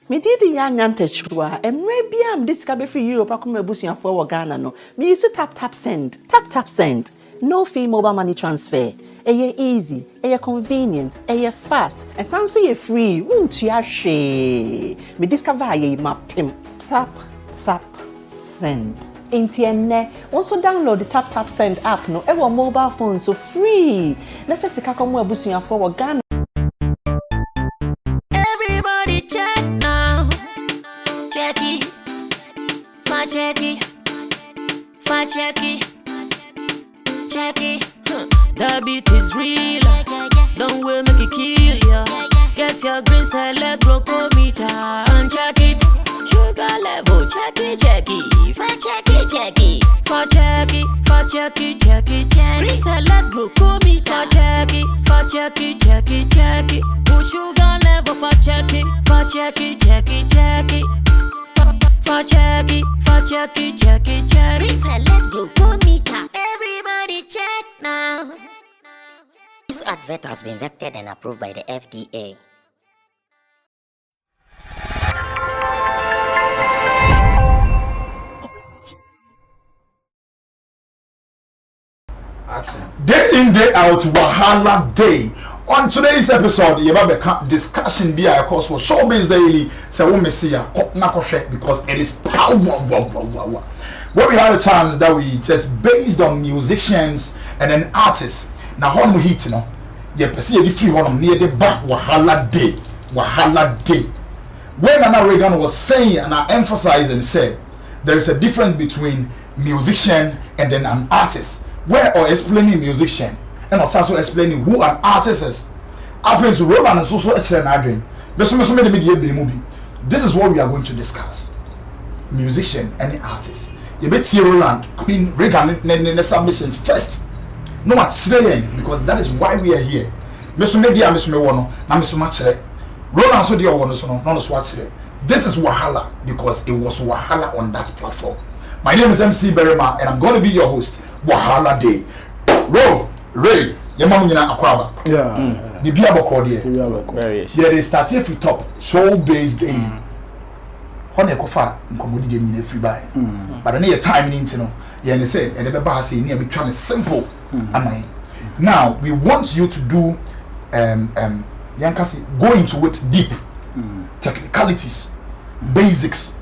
Me did the young antechua, and maybe I'm discovered for Europe. I come a bush and for Ghana. No, me used to tap send, tap send. No fee mobile money transfer. Eye easy, eye convenient, eye fast, and sounds so free. Won't you share? Me discover ye map him. Tap send. Intienne. Also download the tap send app. No, ever mobile phone so free. Na first ka come a bush and for Ghana. Everybody check now. Check it. Check it. Check it. Check it. The beat is real. Don't wait, make it kill ya. Get your green salad glucometer and check it. Sugar level, check it. Check it. Check it. Check it. Green salad glucometer. Check it. Push sugar level for check it. Check it. Reselect glucometer. Everybody check now. This advert has been vetted and approved by the FDA. Action. Day in, day out, Wahala Day. On today's episode, you have a discussion via course for Showbiz Daily. So we may see because it is power. Where we had a chance that we just based on musicians and then artists. Now, how we hit, you know, you see the free one near the back Wahala Day. When Anna Reagan was saying and I emphasized and said there is a difference between musician and then an artist. Where or explaining musician and also explaining who an artist is. After Roland and also explain this is what we are going to discuss. Musician and the artist. You bet Roland, Queen Reagan the submissions first. No one saying because that is why we are here. Media Roland so dear one no. This is Wahala because it was Wahala on that platform. My name is MC Berima and I'm going to be your host. Wahala Day. Ray, your mom akwaba. Yeah. The beer bokodi. Yeah, they start here from top. Showbiz Daily. Honey kofa nkomodi dem nyina free buy. But na your time in no. Yeah, they say and the baba say near be trying simple. Now, we want you to do Yankasi go into it deep. Technicalities, basics.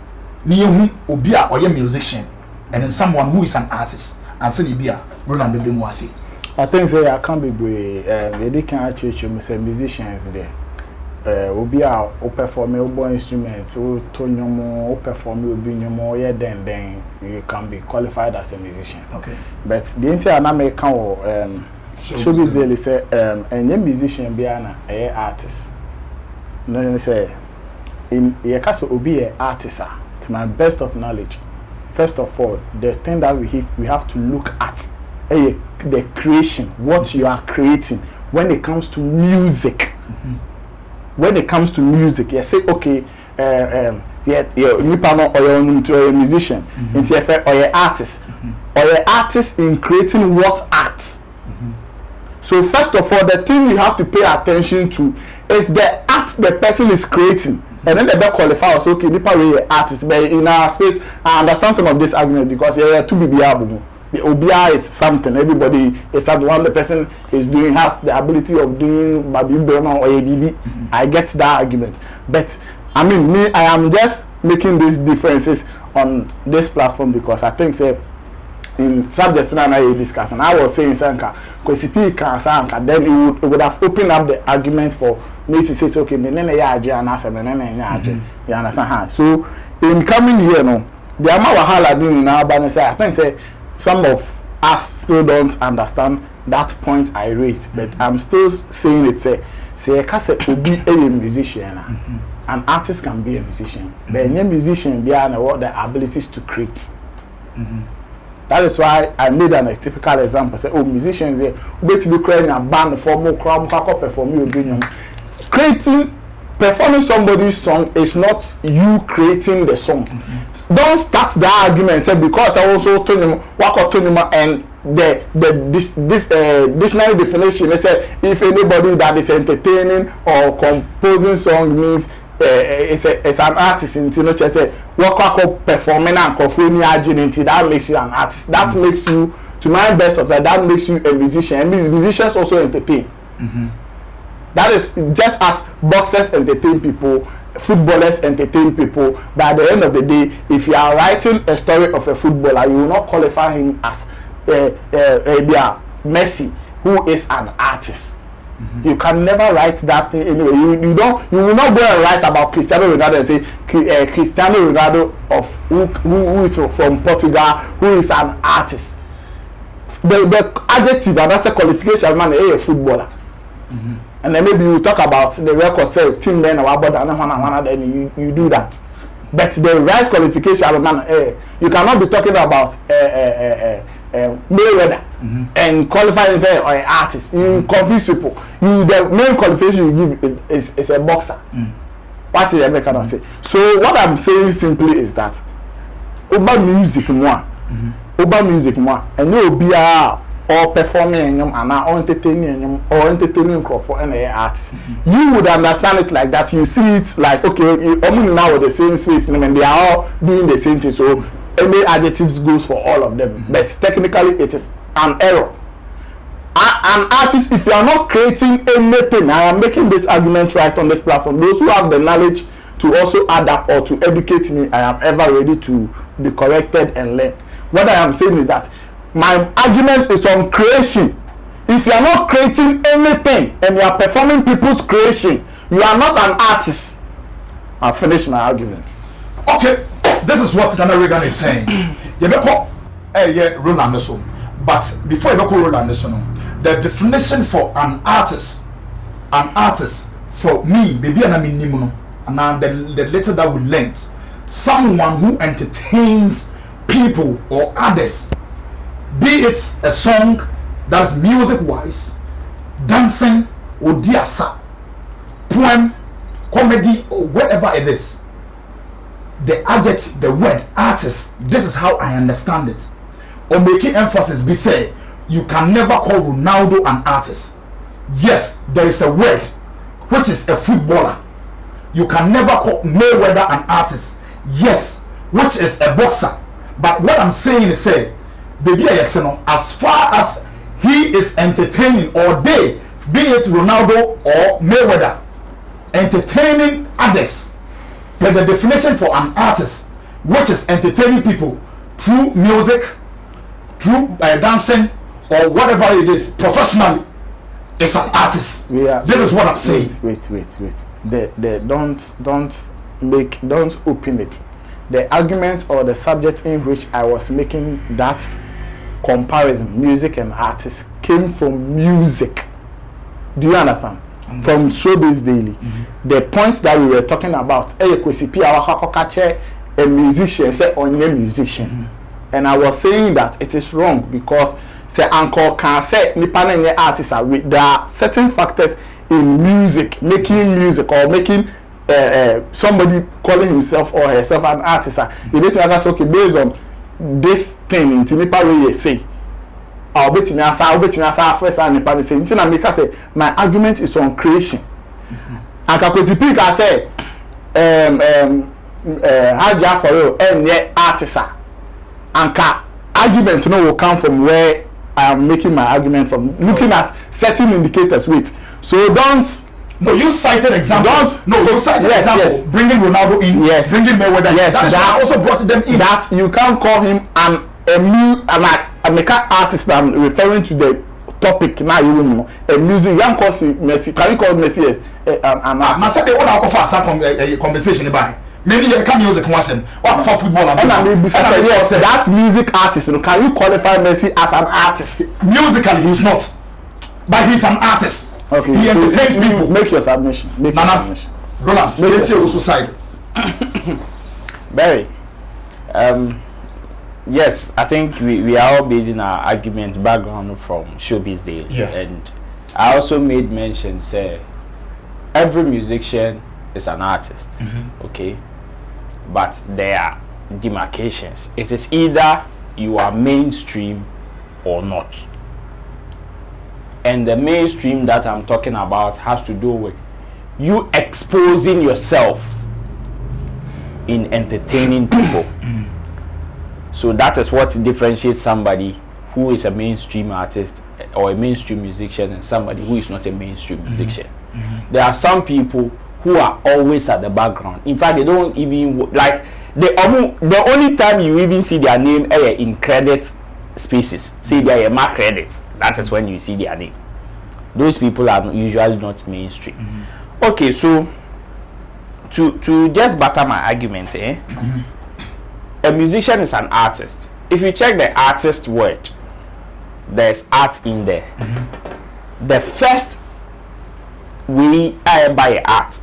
Near who obia or your musician and then someone who is an artist. And say Libya, Roland the Bimwasi. I think say I can't be brave. They can't teach you say musicians there. Obia o perform your instruments, o tone your more, o perform your being your more, yeah, then you can be qualified as a musician. Okay. But the entire American Showbiz Daily say and your musician be an artist. No, say in your case be an artist to my best of knowledge. First of all, the thing that we have to look at the creation, what you are creating when it comes to music. When it comes to music, you say, okay, you panel or you're a musician, or you're artist, or you're artist in creating what art. So first of all, the thing you have to pay attention to is the art the person is creating. And then they don't qualify us, okay, people are artists, but in our space, I understand some of this argument because yeah, to be able. The OBI is something, everybody is that one the person is doing has the ability of doing Baby Burma or ADB. I get that argument. But I mean I am just making these differences on this platform because I think say in subject that I discuss and I was saying Sanka, because if you can Sanka, then it would have opened up the argument for me to say okay, you understand? So in coming here no, the amount of Wahala doing in our banner say I think say some of us still don't understand that point I raised, but I'm still saying it say a musician. An artist can be a musician, but a musician be what the abilities to create. That is why I made a typical example. Say, musicians say, wait to be creating a band for more crowd perform your opinion. Performing somebody's song is not you creating the song. Don't start the argument. Say because I also told him what I told him and the dictionary definition. They say if anybody that is entertaining or composing song means it's an artist in Tino say work performing and agility that makes you an artist. That makes you, to my best of that makes you a musician. And musicians also entertain. That is just as boxers entertain people, footballers entertain people. But at the end of the day, if you are writing a story of a footballer, you will not qualify him as Messi, who is an artist. You can never write that thing anyway. You will not go and write about Cristiano Ronaldo and say Cristiano Ronaldo of who is from Portugal, who is an artist. The adjective, and that's a qualification, man, a footballer. And then maybe you talk about the record, say team men or about and then you do that. But the right qualification, man, you cannot be talking about Mayweather and qualify and say an artist. You confuse people. The main qualification you give is a boxer. What is the cannot say? So what I'm saying simply is that about music more, and you be or performing and entertaining for any artist. You would understand it like that. You see it like, okay, only now with the same space and they are all doing the same thing. So any adjectives goes for all of them. But technically it is an error. An artist, if you are not creating anything, I am making this argument right on this platform. Those who have the knowledge to also adapt or to educate me, I am ever ready to be corrected and learn. What I am saying is that my argument is on creation. If you are not creating anything and you are performing people's creation, you are not an artist. I'll finish my argument. Okay, this is what Ghana Reagan is saying. Roland so. But before you go Roland so, the definition for an artist for me, baby, and I mean nimuno, and the letter that we learned, someone who entertains people or others. Be it a song that's music-wise, dancing, or diasa, poem, comedy, or whatever it is. The adjective, the word, artist, this is how I understand it. Or making emphasis, be say, you can never call Ronaldo an artist. Yes, there is a word, which is a footballer. You can never call Mayweather an artist. Yes, which is a boxer. But what I'm saying is, say, as far as he is entertaining, or they, be it Ronaldo or Mayweather, entertaining others, but the definition for an artist, which is entertaining people through music, through dancing, or whatever it is, professionally, is an artist. This is what I'm saying. Wait. Don't open it. The argument or the subject in which I was making that comparison, music and artists, came from music. Do you understand? From Showbiz Daily. The point that we were talking about, a musician, say onye musician. And I was saying that it is wrong because say uncle can say nipa na artists are with. There are certain factors in music, making music or making somebody calling himself or herself an artist. You need to understand, okay, based on this thing in nipa way say. I'll bet in asa first and nipa say. Intina make say my argument is on creation. And because the I say Haja for you and artist. And argument will come from where I am making my argument from, looking at certain indicators. Wait, so don't. No, you cited example. You cited example. Yes. Bringing Ronaldo in. Yes. Bringing Mayweather. Yes. That also brought them in. That you can't call him a makeup artist. I'm referring to the topic now. You know, a music. You can call Messi. Can you call Messi an artist? I said they want to offer a conversation about. Maybe you can music once and what for football and yes, that music artist, can you qualify Messi as an artist? Musically he's not, but he's an artist. Okay, he entertains people. Make your submission. Roland, let's see also side. Barry, yes, I think we are all basing our argument background from Showbiz Daily. Yeah. And I also made mention, say, every musician is an artist. Okay. But there are demarcations. It is either you are mainstream or not. And the mainstream that I'm talking about has to do with you exposing yourself in entertaining people. So that is what differentiates somebody who is a mainstream artist or a mainstream musician and somebody who is not a mainstream musician. There are some people who are always at the background. In fact, they don't even like the only time you even see their name in credit spaces, say they are mark credits, that is when you see their name. Those people are usually not mainstream. Okay, so to just batter my argument, a musician is an artist. If you check the artist word, there's art in there. The first way I buy art,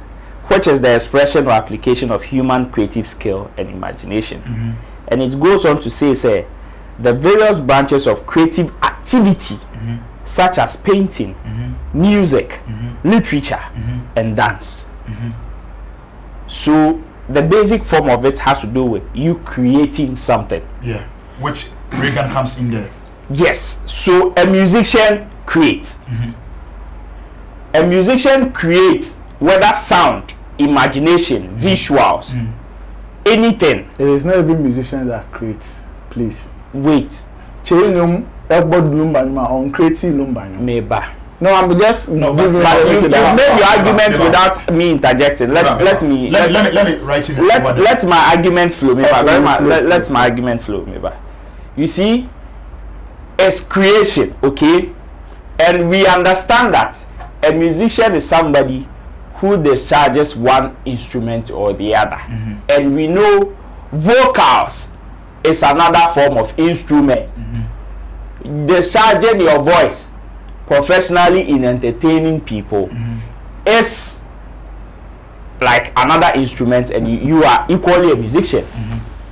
which is the expression or application of human creative skill and imagination. And it goes on to say the various branches of creative activity, such as painting, music, literature, and dance. So the basic form of it has to do with you creating something. Yeah, which Reagan comes in there. Yes, so a musician creates. A musician creates whether sound, imagination, visuals, anything. It is not every musician that creates, please. Wait. Chirinyum, Elbod Lumbanyuma, on creative Lumbanyum. Maybe. No, I'm just but you've made your argument without me interjecting. Let me write it. Let my argument flow. Let my argument flow. You see, it's creation, okay, and we understand that a musician is somebody who discharges one instrument or the other, and we know vocals is another form of instrument. Discharging your voice professionally in entertaining people is like another instrument, and you are equally a musician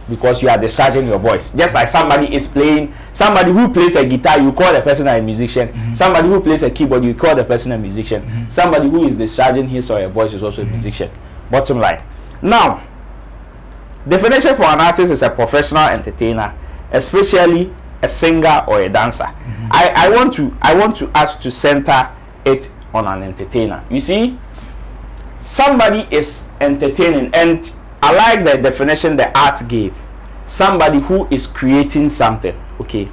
because you are discharging your voice. Just like somebody who plays a guitar, you call the person a musician. Somebody who plays a keyboard, you call the person a musician. Somebody who is discharging his or her voice is also a musician. Bottom line. Now, definition for an artist is a professional entertainer, especially a singer or a dancer. I want to ask to center it on an entertainer. You see, somebody is entertaining, and I like the definition the art gave. Somebody who is creating something. Okay,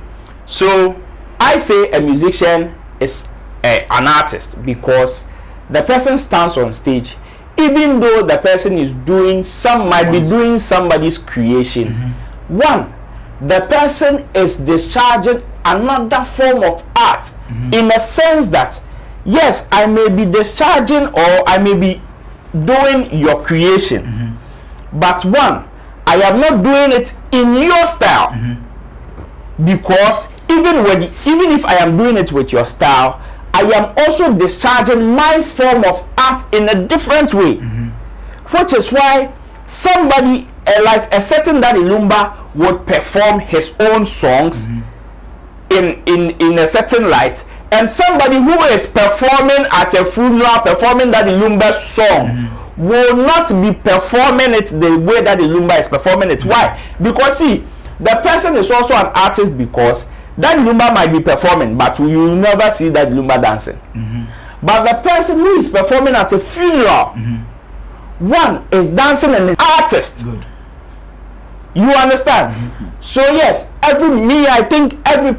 so I say a musician is an artist because the person stands on stage, even though the person is might be doing somebody's creation. One, the person is discharging another form of art in a sense that, yes, I may be discharging or I may be doing your creation, but one, I am not doing it in your style, because even if I am doing it with your style, I am also discharging my form of art in a different way, which is why somebody like a certain Daddy Lumba would perform his own songs in a certain light, and somebody who is performing at a funeral, performing Daddy Lumba's song, will not be performing it the way that the Lumba is performing it. Why? Because see, the person is also an artist because that Lumba might be performing, but you will never see that Lumba dancing. But the person who is performing at a funeral, one is dancing and an artist. Good. You understand? So yes, I think every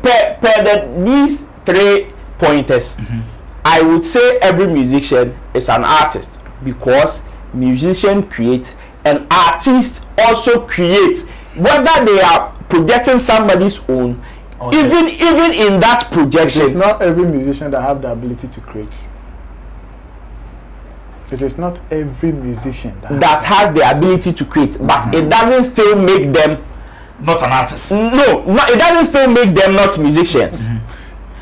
these 3 pointers, I would say every musician is an artist because musician creates and artist also creates, whether they are projecting somebody's own, even in that projection. It's not every musician that have the ability to create. It is not every musician that has the ability to create, but it doesn't still make them not an artist. No, it doesn't still make them not musicians.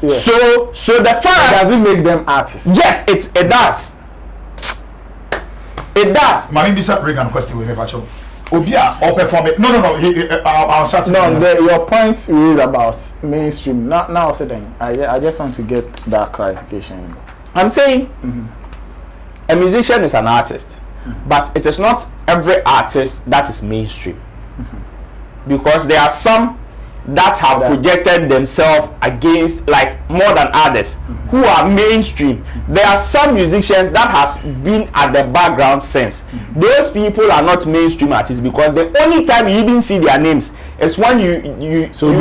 Yes. So the fact does it make them artists? Yes, it does. It does. Mami bisa Reagan question with me, Pacho. Obia or perform it. No. I'll start. No, your points raised about mainstream. Now, I just want to get that clarification. I'm saying a musician is an artist, but it is not every artist that is mainstream. Because there are some that have projected themselves against like more than others who are mainstream. There are some musicians that has been at the background since. Those people are not mainstream artists because the only time you even see their names is when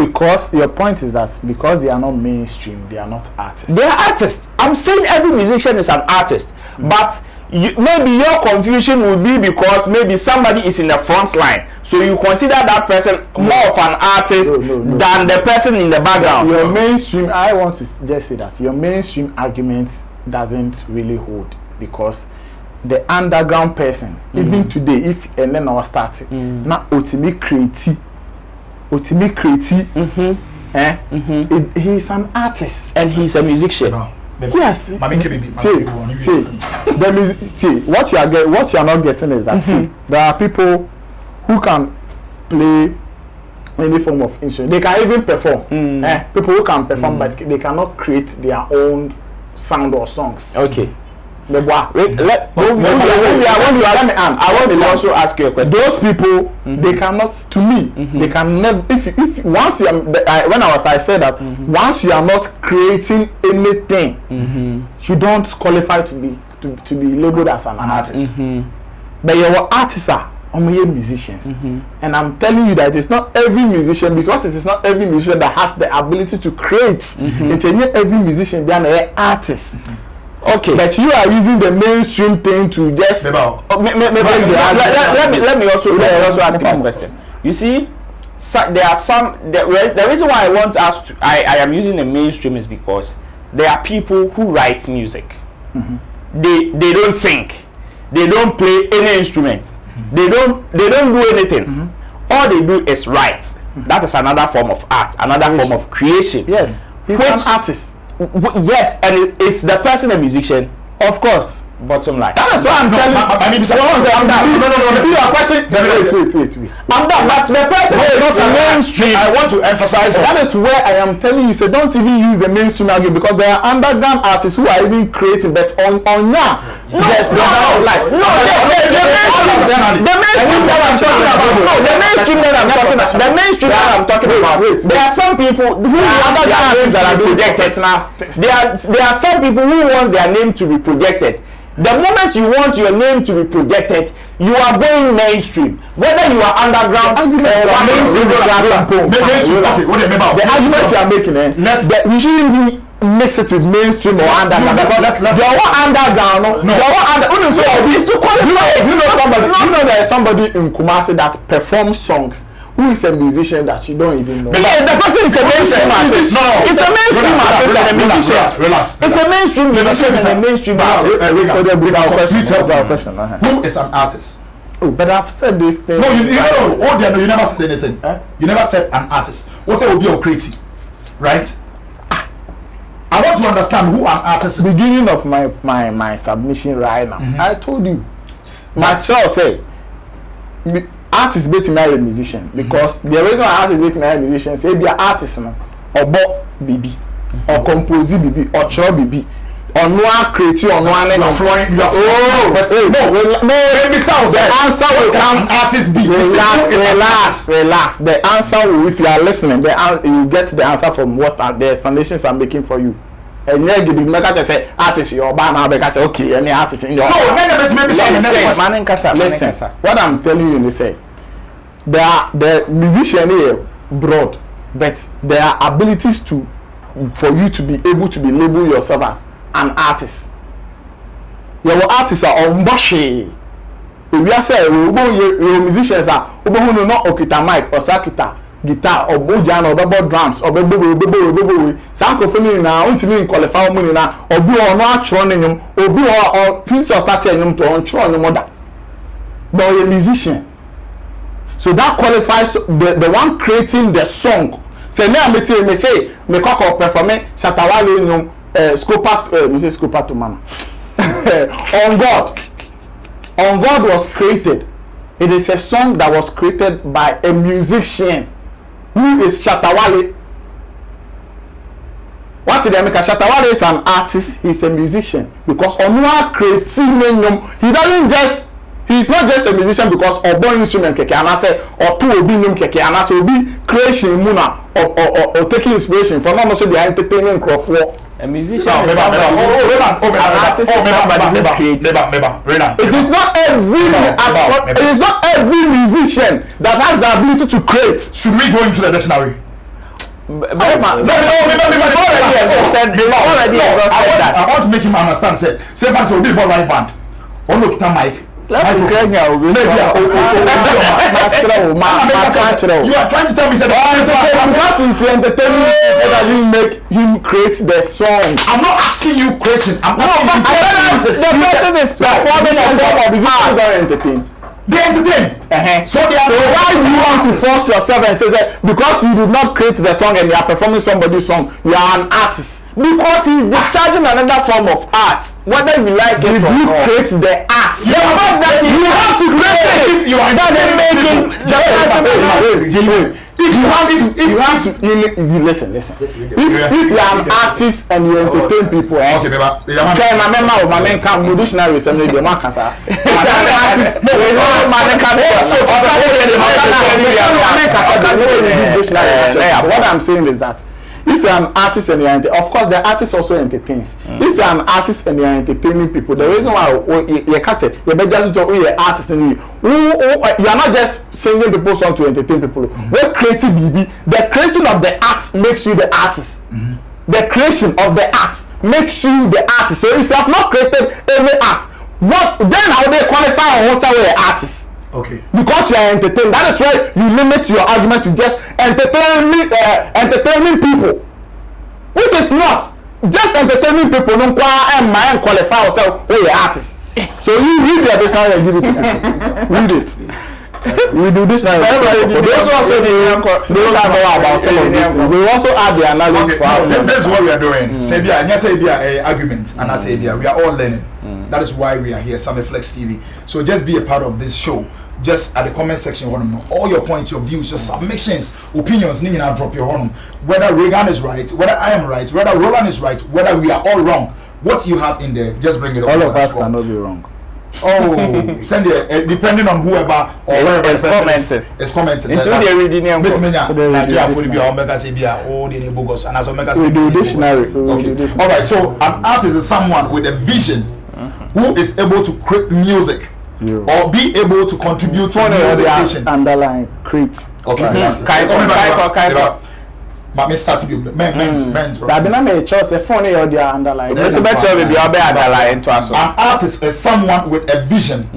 because your point is that because they are not mainstream, they are not artists. They are artists. I'm saying every musician is an artist, but maybe your confusion would be because maybe somebody is in the front line, so you consider that person more of an artist than the person in the background. Your mainstream, I want to just say that your mainstream argument doesn't really hold because the underground person, even today, if and then I was starting, now ultimate creative, he's an artist and he's a musician. Yes. See, what you are not getting is that see, there are people who can play any form of instrument. They can even perform. People who can perform, but they cannot create their own sound or songs. Okay. I want to also ask you a question. Those people, they cannot. To me, they can never. If once you are, I said that once you are not creating anything, you don't qualify to be labeled as an artist. But your artists are musicians, and I'm telling you that it's not every musician, because it is not every musician that has the ability to create. It's every musician being an artist. Okay, but you are using the mainstream thing to just let me also ask you a question. You see, there are some the reason why I want us to I am using the mainstream is because there are people who write music. They don't sing, they don't play any instrument, they don't do anything. All they do is write. That is another form of art, another form of creation. Yes, he's an artist. Yes, and it's the person a musician, of course. Bottom line. That is why I'm telling you. I mean, I'm done. No. See your question. Wait. I'm done. That's the person. Not a mainstream. I want to emphasize that is where I am telling you. So don't even use the mainstream argument, because there are underground artists who are even creating, but on now. The mainstream that I'm talking about. There are some people who want their names that are projected. There are some people who want their name to be projected. The moment you want your name to be projected, you are going mainstream. Whether you are underground or mainstream, the argument you are making, we shouldn't mix it with mainstream or underground. Underground. You know there is somebody in Kumasi that performs songs who is a musician that you don't even know. The person is a mainstream artist. No, it's a mainstream artist and a musician. Relax. It's a mainstream musician and a mainstream artist. Please help our question. Who is an artist? Oh, but I've said this thing. No, you never said anything. You never said an artist. What's it will be a creative, right? I want to understand who an artist is. Beginning of my submission right now, I told you. Myself say, artist better than a musician, because the reason why artist better than a musician say be an artist no, or bo bibi, or compose bibi, or draw bibi, or no creative, or no one. The answer will come. Artist be. Relax. The answer will, if you are listening, you get the answer from what are the explanations I'm making for you. And then you make just say artist your band because okay, any artist in your. Listen. What I'm telling you is say the musician here broad, but there are abilities for you to be able to be label yourself as an artist. Your artists are on Boshi. If you say your musicians are who not okita mic or sakita guitar or bojan or double drums or sankophony na untimi qualify money na obi or no atro nyum obi or future start nyum to ontro nyum da. But you're a musician, so that qualifies the one creating the song. Say me me say me koko performing Shatawale nyum scopa me say scopa to man. On God was created. It is a song that was created by a musician who is Shatawale. What did I make? Shatawale is an artist, he's a musician, because on one creating he doesn't just He's not just a musician because obo instrument keke anase or two obi num keke anase obi creation muna or taking inspiration from not also the entertainment crowd. A musician is somebody who it is not every musician that has the ability to create. Should we go into the dictionary? I want to make him understand. Say fans will be about live band. Oh look, Mike. You are trying to tell me because he's entertaining that you make him create the song. I'm not asking you question. I'm asking the person is performing a form of his art. They entertain. So why do you want to force yourself and say that because you did not create the song and you are performing somebody's song, you are an artist? Because he's discharging another form of art, whether you like it or not. You create the art. You have to create it. If you are doesn't make it. Listen. If you are an artist and you entertain people, okay, try my man come no dictionary some the man can say. What I'm saying is that if you're an artist and you're of course the artist also entertains. If you're an artist and you're entertaining people, the reason why you can't say you're just you're an artist and you are not just singing people's song to entertain people. We're creating BB. The creation of the art makes you the artist. The creation of the art makes you the artist. So if you have not created any art, what then how they qualify on what's an artist? Okay. Because you are entertaining. That is why you limit your argument to just entertaining people, which is not just entertaining people. No qualify yourself. Oh, you're artist. So you read the dictionary and give it to me. Read it. We do this now. Those also they don't know about some of these things. They also add the analogy for us. That's what we are doing. Say be a argument, and I say we are all learning. That is why we are here, Summit Flex TV. So just be a part of this show. Just at the comment section, all your points, your views, your submissions, opinions, drop your horn. Whether Reagan is right, whether I am right, whether Roland is right, whether we are all wrong. What you have in there, just bring it up. All of us cannot be wrong. Oh, send it depending on whoever or wherever is commenting. Into the reading and alright, so an artist is someone with a vision who is able to create music or be able to contribute to music creation. Underline create. Okay. But me start to give men. That be not my choice. A phone or the underline. An artist is someone with a vision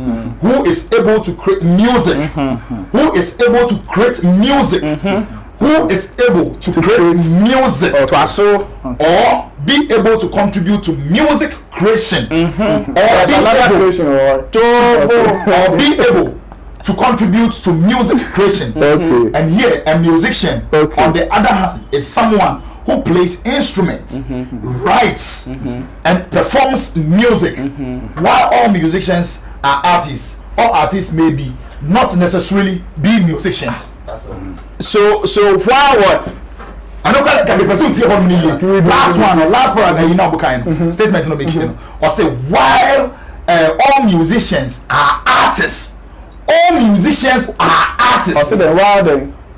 who is able to create music, who is able to create music, who is able to create music, or be able to contribute to music creation, or be able to contribute to music creation. And here a musician on the other hand is someone who plays instruments, writes and performs music. While all musicians are artists, all artists may be not necessarily be musicians. So why what? I know that can be pursued here on me. Last part you know statement no make or say while all musicians are artists. All musicians are artists.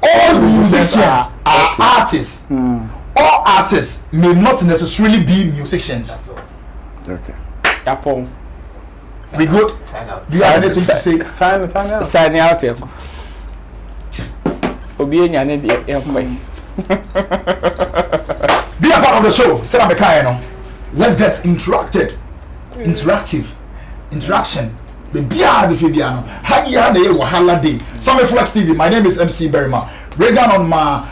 All musicians are artists. All artists may not necessarily be musicians. Okay. We good? Do you have anything to say? Sign out here. Be a part of the show. Let's get interactive. Interaction. Be behind if you be no. Hanya de Wahala Day. Summit Flex TV. My name is MC Berima. Reagan on my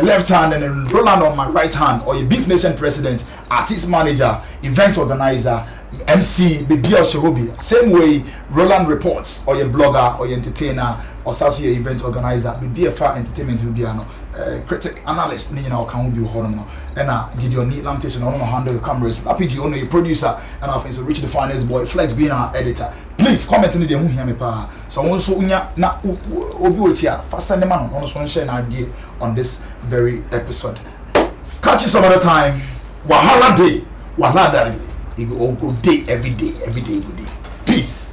left hand and then Roland on my right hand. Or your Beef Nation president, artist manager, event organizer, MC, the Bia Shehobi. Same way Roland reports, or your blogger, or your entertainer, or also your event organizer. Be a far entertainment will be critic, analyst, can be horrible. And give your neat lamentation on handle your cameras. RPG on your producer, and I think so Rich the finest boy, Flex being our editor. Please comment in the room here, me pa. Someone so na obi here. First send the man on so share an idea on this very episode. Catch you some other time. Wahala Day. It will all go day every day. Peace.